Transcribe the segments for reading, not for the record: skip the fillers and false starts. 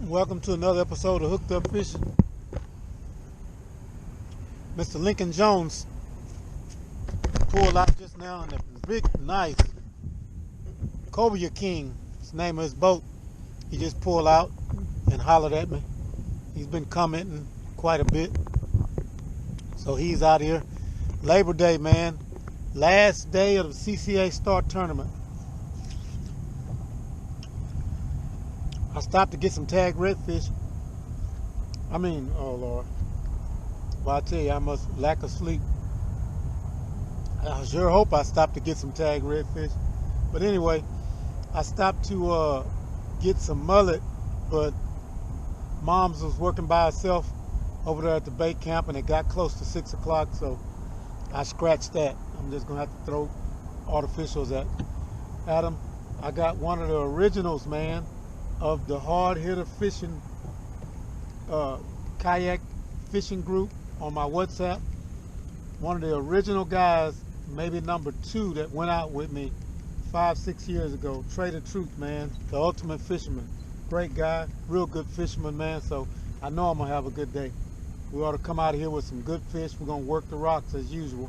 Welcome to another episode of Hooked Up Fishing. Mr. Lincoln Jones pulled out just now in a big, nice Cobia King. It's the name of his boat. He just pulled out and hollered at me. He's been commenting quite a bit. So he's out here. Labor Day, man. Last day of the CCA Star Tournament. I stopped to get some tag redfish. Oh Lord. Well, I tell you, I must lack of sleep. I sure hope I stopped to get some tag redfish. But anyway, I stopped to get some mullet, but Mom's was working by herself over there at the bait camp, and it got close to 6 o'clock, so I scratched that. I'm just gonna have to throw artificials at them. I got one of the originals, man, of the Hard Hitter Fishing kayak fishing group on my WhatsApp. One of the original guys, maybe number 2, that went out with me 5-6 years ago. Trey the Truth, man, the Ultimate Fisherman. Great guy, real good fisherman, man. So I know I'm gonna have a good day. We ought to come out of here with some good fish. We're gonna work the rocks as usual.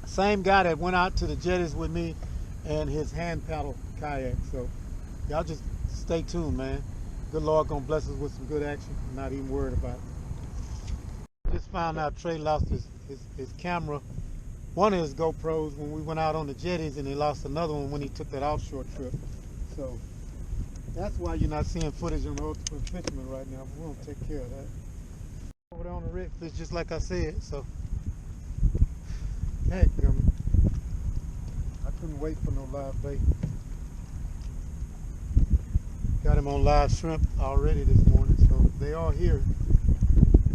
Same guy that went out to the jetties with me and his hand paddle kayak. So y'all just stay tuned, man. Good Lord gonna bless us with some good action. I'm not even worried about it. Just found out Trey lost his camera, one of his GoPros, when we went out on the jetties, and he lost another one when he took that offshore trip. So that's why you're not seeing footage on the Ultimate Fisherman right now. But we're gonna take care of that. Over there on the redfish, just like I said. So heck, I couldn't wait for no live bait. Got him on live shrimp already this morning, so they are here.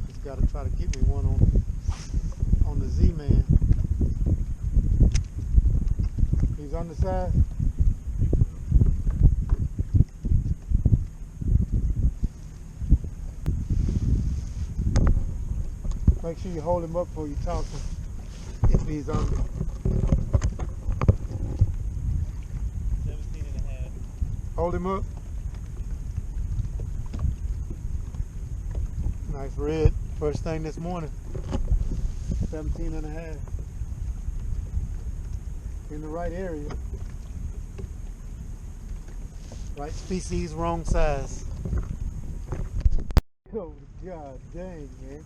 Just got to try to get me one on the Z-Man. He's on the side. Make sure you hold him up before you toss him, if he's on. 17.5. Hold him up. Nice red, first thing this morning. 17.5. In the right area. Right species, wrong size. Oh, God dang, man.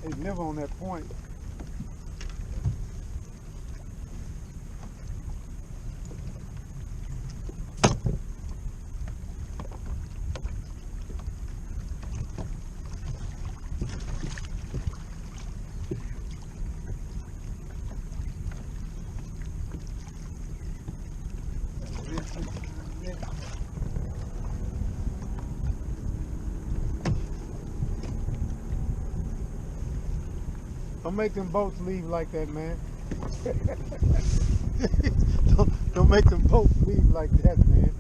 They live on that point. Don't make them boats leave like that, man. don't make them boats leave like that, man.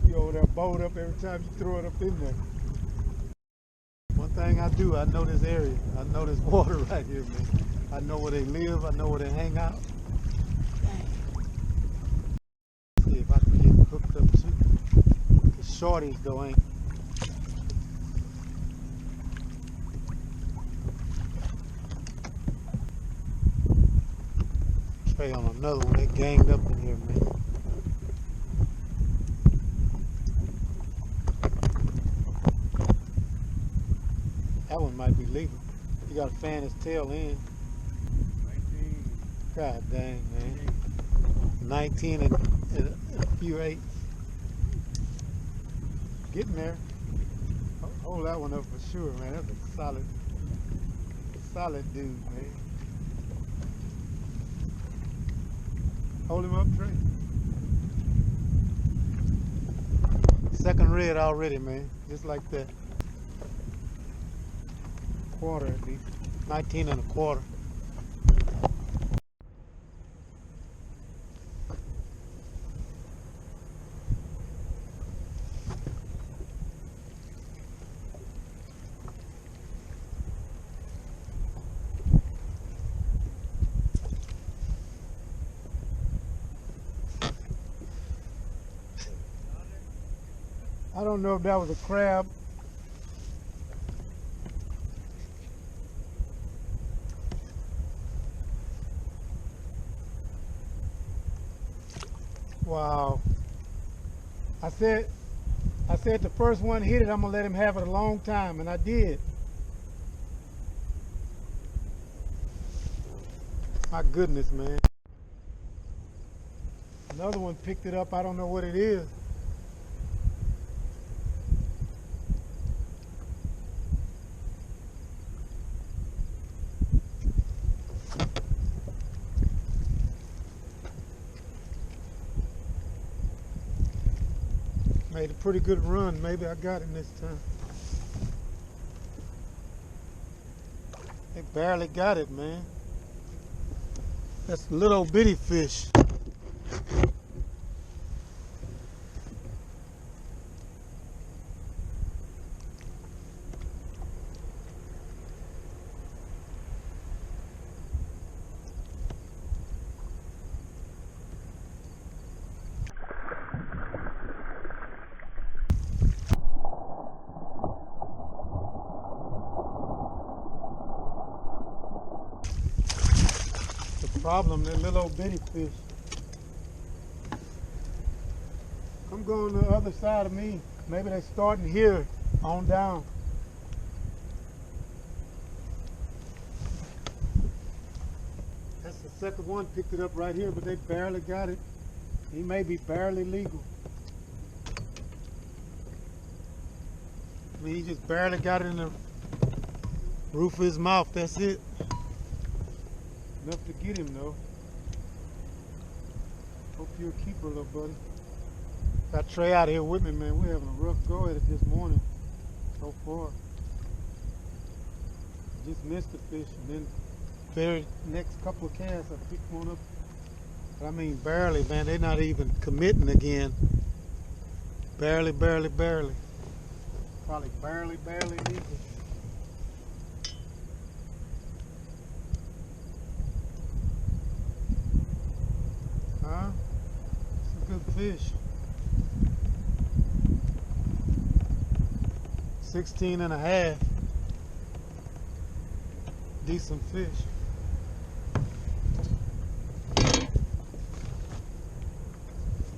You over there bowed up every time you throw it up in there. One thing I do, I know this area. I know this water right here, man. I know where they live. I know where they hang out. See if I can get hooked up too. The shorties though ain't. Trey on another one. They ganged up in here, man. That one might be legal. You gotta fan his tail in. 19. God dang, man. 19 and a few eighths. Getting there. Hold that one up for sure, man. That's a solid dude, man. Hold him up, Trey. Second red already, man. Just like that. Quarter at least. 19 and a quarter. I don't know if that was a crab. Wow. I said the first one hit it, I'm gonna let him have it a long time, and I did. My goodness, man. Another one picked it up, I don't know what it is. Made a pretty good run. Maybe I got him this time. They barely got it, man. That's a little bitty fish. Problem, they're little old bitty fish. I'm going to the other side of me. Maybe they're starting here on down. That's the second one, picked it up right here, but they barely got it. He may be barely legal. I mean, he just barely got it in the roof of his mouth, that's it. Enough to get him though. Hope you're a keeper, little buddy. Got Trey out here with me, man. We're having a rough go at it this morning so far. Just missed the fish, and then very next couple of casts I picked one up. But I mean barely, man. They're not even committing again. Barely, barely, barely. Probably barely, barely legal. Huh? It's a good fish. 16 and a half. Decent fish.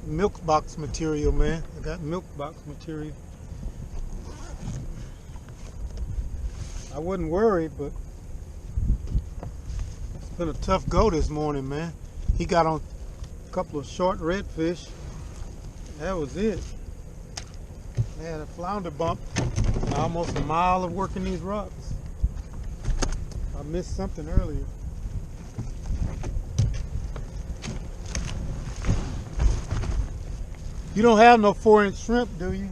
Milk box material, man. I got milk box material. I wasn't worried, but it's been a tough go this morning, man. He got on a couple of short redfish. That was it. They had a flounder bump. Almost a mile of working these rocks. I missed something earlier. You don't have no 4-inch shrimp, do you?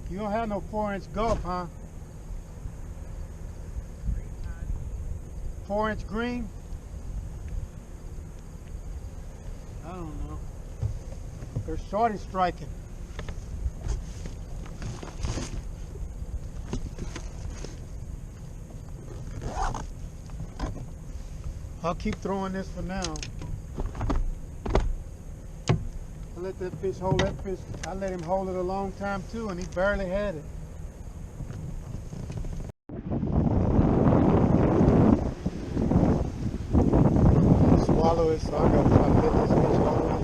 You don't have no 4-inch gulp, huh? 4-inch green? I don't know. They're shorty striking. I'll keep throwing this for now. I let that fish hold that fish. I let him hold it a long time too, and he barely had it. Swallow it, so I gotta try to let this fish hold it.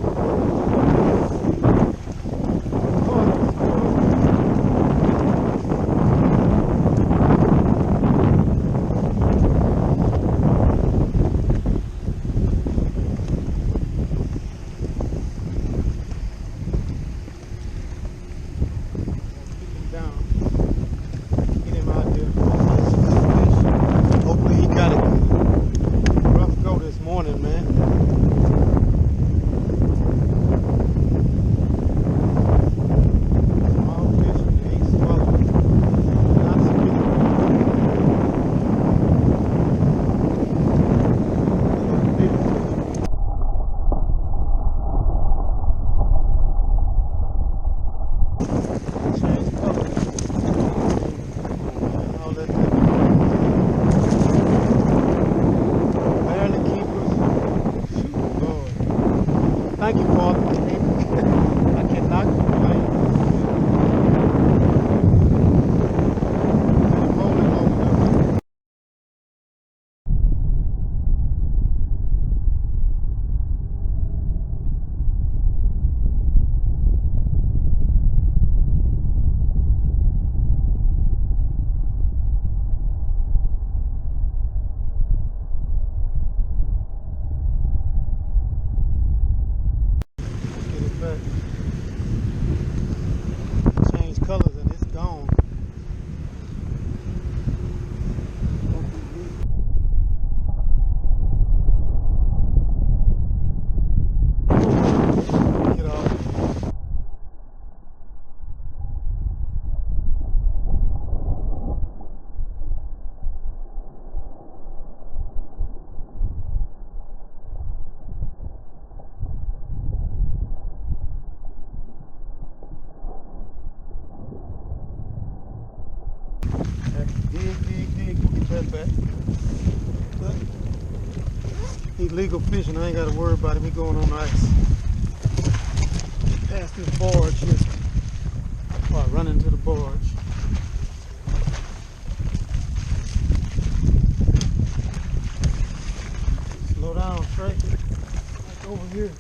Thank you, Father. I cannot complain. Dig. Get that back. But he's legal fishing. I ain't got to worry about him. He going on ice. Past this barge here. Before I run into the barge. Slow down, Trey. Like over here.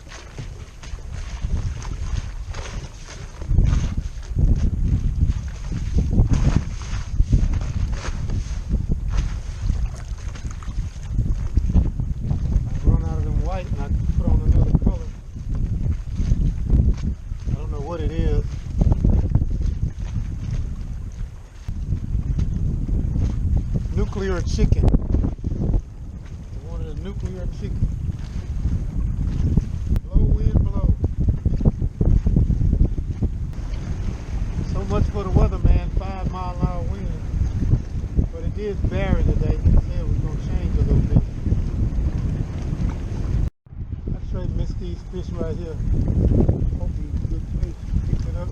I run out of them white and I can put on another color. I don't know what it is. Nuclear chicken. One of the nuclear chicken. Blow, wind, blow. So much for the weather, man. 5-mile-an-hour wind. But it is vary today. He said it was going to change a little bit. I straight missed these fish right here. Hope he's good fish. Pick it up.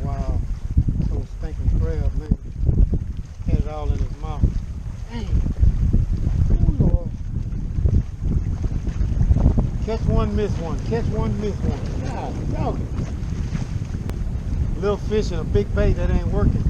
Wow. So stinking crab, man. Had it all in his mouth. Dang. Oh, Lord. Catch one, miss one. Catch one, miss one. God, dog. Little fish and a big bait that ain't working.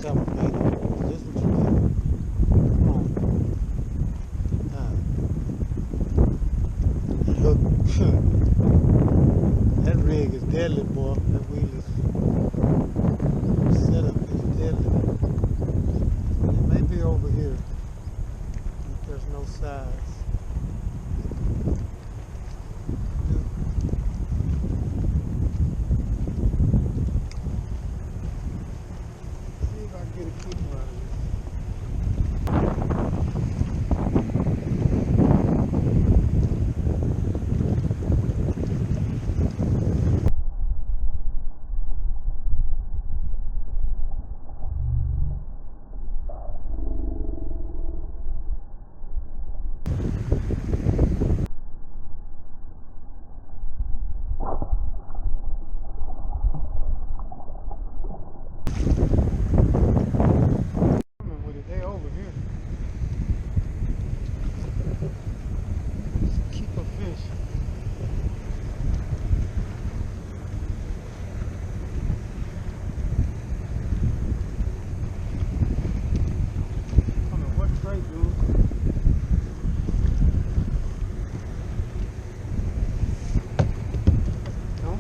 Tell me, baby, is this what you do? Come on. Look, that rig is deadly, boy. That wheel is setup is deadly. It may be over here. If there's no size. Get a kick out of this.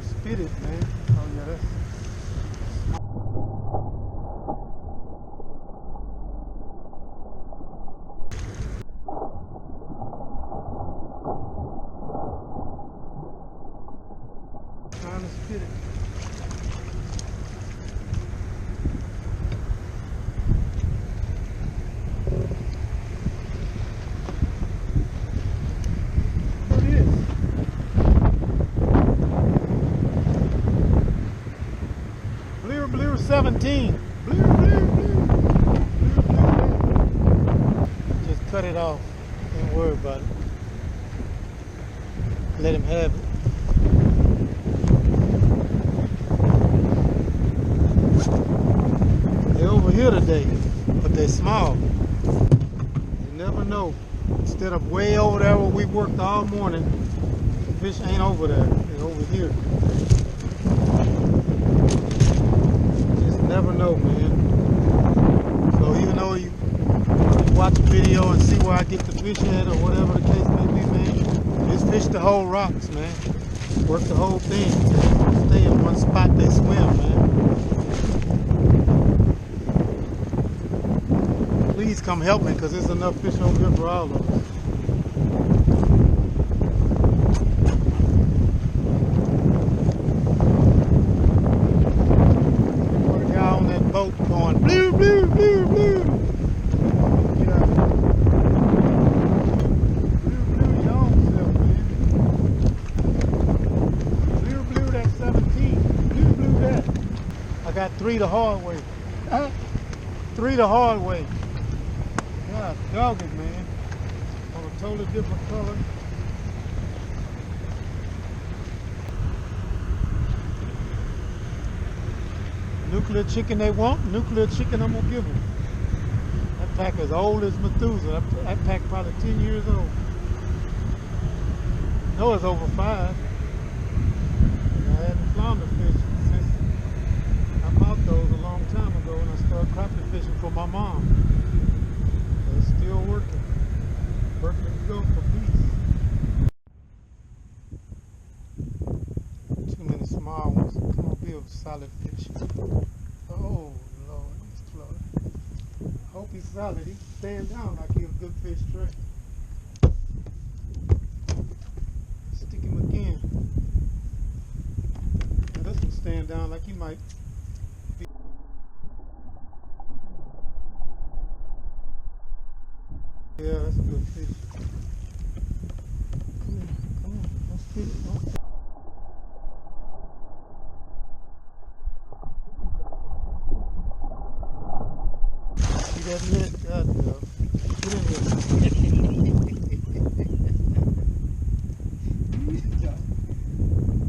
Spit it, man. Oh yeah, that's trying to spit it. Blue 17. Blue. Just cut it off. Don't worry about it. Let him have it. They're over here today, but they're small. You never know. Instead of way over there where we worked all morning, the fish ain't over there. They're over here. Just never know, man. So even though you watch a video and see where I get the fish at or whatever the case may be, man, just fish the whole rocks, man. Work the whole thing. Stay in one spot, they swim, man. Please come help me, because there's enough fish over here for all of us. What a guy on that boat going blue, blue, blue, blue. Yeah. Blue, blue, your own self, man. Blue, blue, that's 17. Blue, blue, that. I got 3 the hard way. 3 the hard way. God, dog it, man. On a totally different color. Nuclear chicken they want, nuclear chicken I'm gonna give them. That pack is old as Methuselah. That pack probably 10 years old. No, it's over 5. I had the flounder fish since I bought those a long time ago when I started crappie fishing for my mom. It's still working. Working to go for peace. Too many small ones. Come on, be a solid fish. Oh, Lord, he's close. I hope he's solid. He can stand down like he's a good fish tray. Stick him again. Now this one stand down like he might. Yeah, that's a good fish. Come on, let's get it. See that net? God damn. Get in here.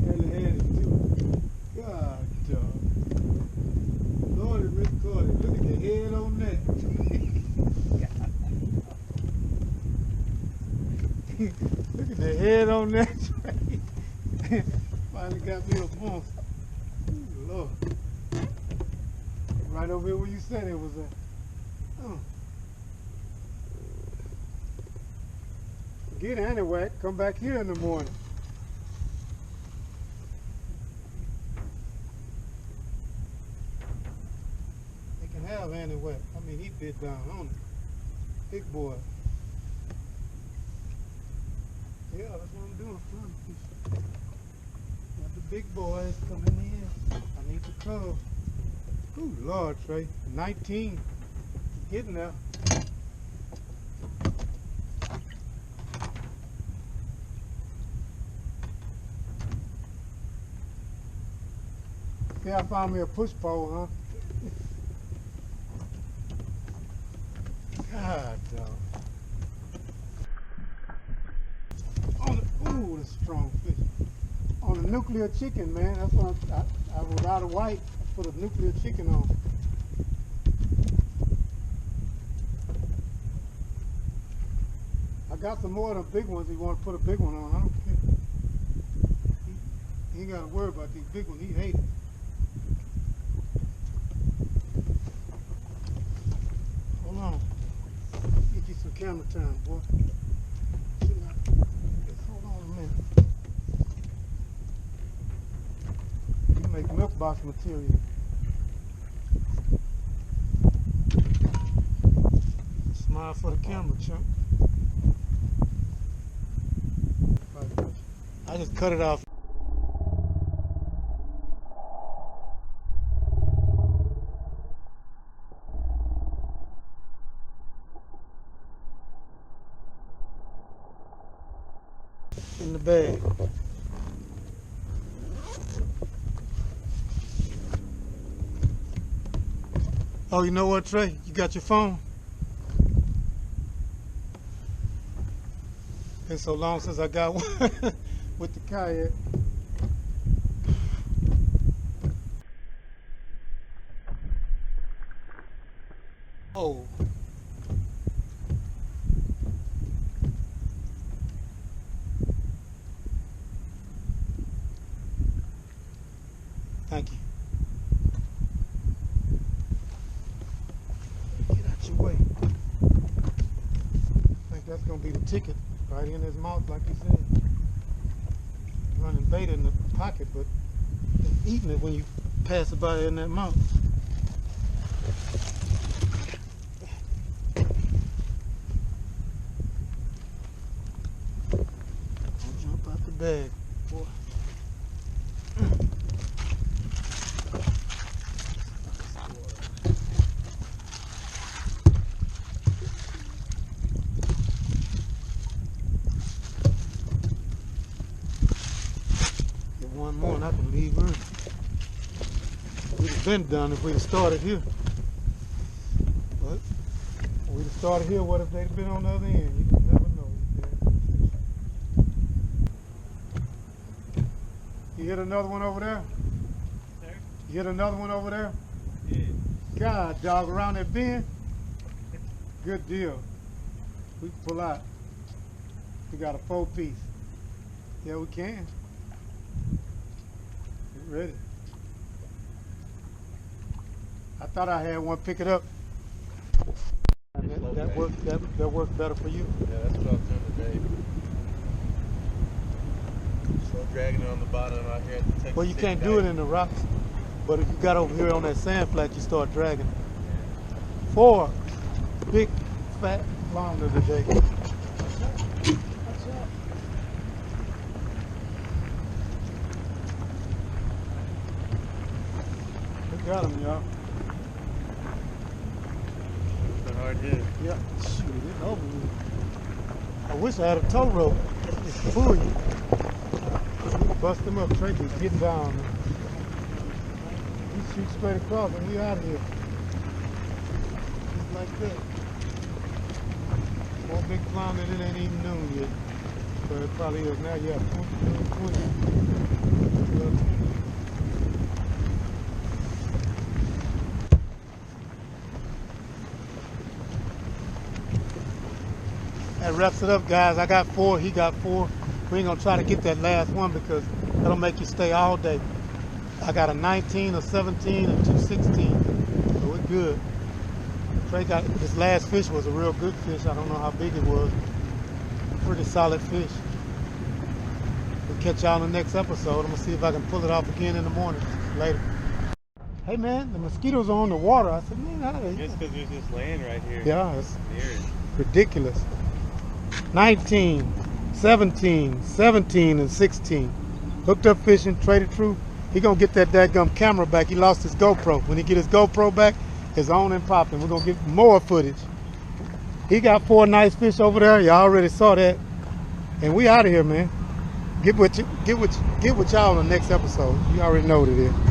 Hell-headed too. God damn. Lord, it's recorded. Look at the head on that. Look at the head on that tray. Finally got me a bump. Ooh, Lord. Right over here where you said it was at. Oh. Get anyway. Come back here in the morning. They can have anyway. I mean, he bit down on it. Big boy. Yeah, that's what I'm doing. Got the big boys coming in. I need the cub. Ooh, Lord, Trey. 19. Getting there. Yeah, I found me a push pole, huh? God, dog. Ooh, that's a strong fish. On the nuclear chicken, man. That's what I was out of white. I put a nuclear chicken on. I got some more of the big ones. If you want to put a big one on, I don't care. He ain't got to worry about these big ones. He hates it. Hold on. Get you some camera time, boy. Hold on a minute. You make milk box material. Smile for the camera, chump. I just cut it off. In the bag. Oh, you know what, Trey? You got your phone? Been so long since I got one with the kayak. Oh. gonna be the ticket right in his mouth, like he said. Running bait in the pocket, but eating it when you pass it by in that mouth. Don't jump out the bag, boy. One more and I can leave early. We'd have been done if we'd have started here. But we'd have started here, what if they'd have been on the other end? You can never know. You hit another one over there? Sir? You hit another one over there? Yeah. God, dog, around that bend? Good deal. We can pull out. We got a 4-piece. Yeah, we can. Ready. I thought I had one. Pick it up. That worked better for you. Yeah, that's what I was doing today. So dragging it on the bottom out here at the Texas Well, you State can't do it Kayak. in the rocks, but if you got over here on that sand flat, you start dragging. 4 big fat flounder today. Got him, y'all. It's a hard hit. Yeah, shoot, it's over with. I wish I had a tow rope. It's full. Bust him up, Trey can get down. He shoots straight across and we out of here. Just like that. More big flounder, it ain't even noon yet. But it probably is now. Yeah, 20. That wraps it up, guys. I got 4, he got 4. We ain't gonna try to get that last one because that'll make you stay all day. I got a 19, a 17, and 2 16. So we're good. Trey got, this last fish was a real good fish. I don't know how big it was. Pretty solid fish. We'll catch y'all in the next episode. I'm gonna see if I can pull it off again in the morning. Later. Hey man, the mosquitoes are on the water. I said, man, how they? Just because there's this land right here. Yeah, it's Near it. ridiculous. 19, 17, 17, and 16. Hooked up fishing, traded truth. He gonna get that dadgum camera back. He lost his GoPro. When he get his GoPro back, it's on and popping. We're gonna get more footage. He got 4 nice fish over there. Y'all already saw that. And we out of here, man. Get with y'all in the next episode. You already know what it is.